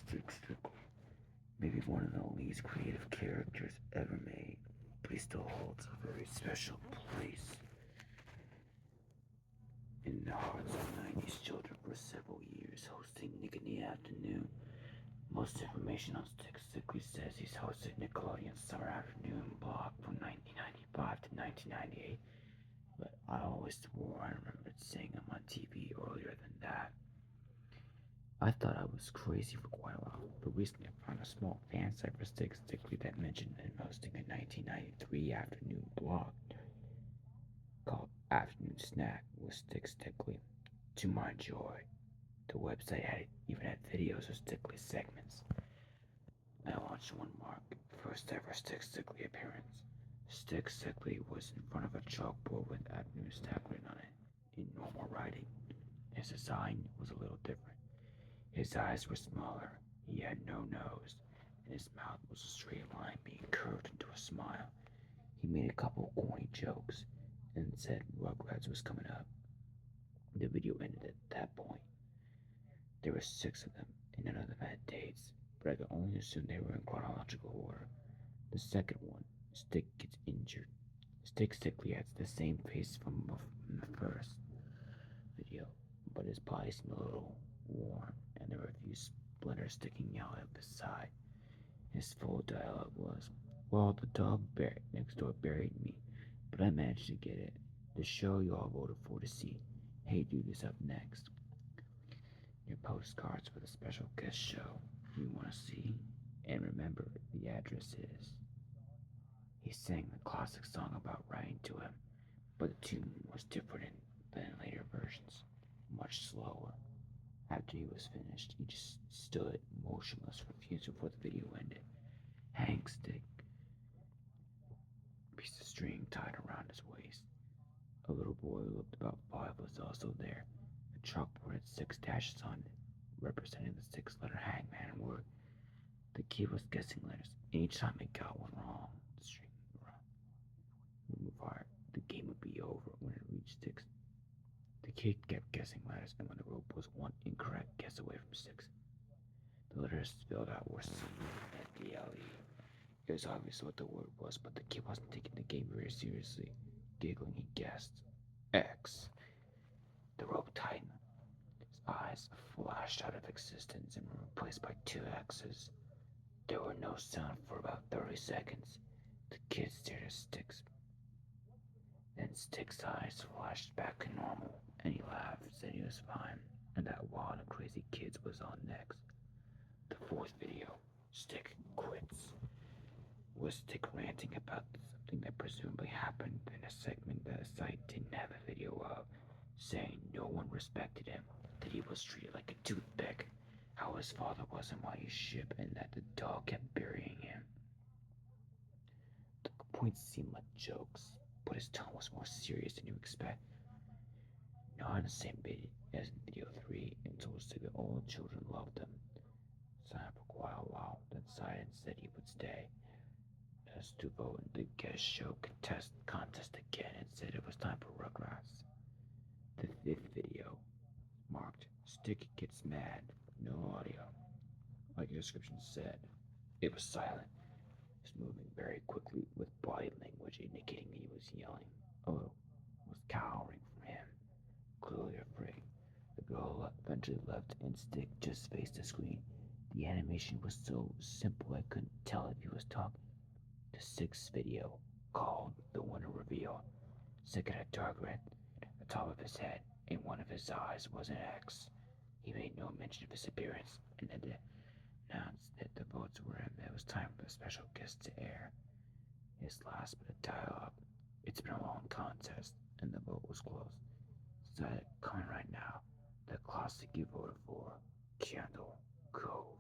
Stick. Maybe one of the least creative characters ever made, but he still holds a very special place in the hearts of 90s children for several years, hosting Nick in the Afternoon. Most information on Stick Sickly says he's hosted Nickelodeon's Summer Afternoon block from 1995 to 1998, but I always swore I remembered seeing him on TV earlier than that. I thought I was crazy for quite a while, but recently I found a small fan site for Stick Sickly that mentioned him hosting a 1993 afternoon blog called Afternoon Snack with Stick Stickly. To my joy, the website even had videos of Stickly segments. I watched one mark, first ever Stick Stickly appearance. Stick Stickly was in front of a chalkboard with Afternoon Snack written on it in normal writing. His design was a little different. His eyes were smaller, he had no nose, and his mouth was a straight line being curved into a smile. He made a couple corny jokes and said Rugrats was coming up. The video ended at that point. There were 6 of them, and none of them had dates, but I could only assume they were in chronological order. The second one, Stick gets injured. Stick Sickly has the same face from the first video, but his body seemed a little worn, and there were a few splinters sticking out of his side. His full dialogue was, "Well, the dog next door buried me, but I managed to get it. The show you all voted for to see. Hey, do this up next. Your postcards for the special guest show you want to see. And remember, the address is." He sang the classic song about writing to him, but the tune was different than in later versions, much slower. After he was finished, he just stood motionless, refusing before the video ended. Hang stick, a piece of string tied around his waist. A little boy who looked about 5 was also there. The chalkboard had 6 dashes on it, representing the 6-letter hangman word. The kid was guessing letters, and each time he got one wrong, the string would move higher. The game would be over when it reached 6. The kid kept guessing letters, and when the rope was one incorrect guess away from 6, the letters spelled out were C and DLE. It was obvious what the word was, but the kid wasn't taking the game very seriously. Giggling, he guessed X. The rope tightened. His eyes flashed out of existence and were replaced by 2 X's. There were no sound for about 30 seconds. The kid stared at Sticks. Then Stick's eyes flashed back to normal, and he laughed, said he was fine, and that Wild and Crazy Kids was on next. The 4th video, Stick Quits, was Stick ranting about something that presumably happened in a segment that the site didn't have a video of, saying no one respected him, that he was treated like a toothpick, how his father wasn't on his ship, and that the dog kept burying him. The points seemed like jokes, but his tone was more serious than you expect. Not in the same bit as in video 3, and told us that all the children loved him. Signed for quite a while, then sighed and said he would stay. As to vote in the guest show contest again and said it was time for Rugrats. The 5th video, marked Stick Gets Mad, no audio. Like the description said, it was silent. He was moving very quickly with body language indicating he was yelling. Oh, was cowering from him, clearly afraid. The girl eventually left and Stick just faced the screen. The animation was so simple I couldn't tell if he was talking. The 6th video, called The Winner Reveal. Stick had a dark red at the top of his head, and one of his eyes was an X. He made no mention of his appearance, and then announced that the votes were in. It was time for the special guest to air. His last bit of dialogue. It's been a long contest, and the vote was close. So coming right now, the classic you voted for, Candle Cove.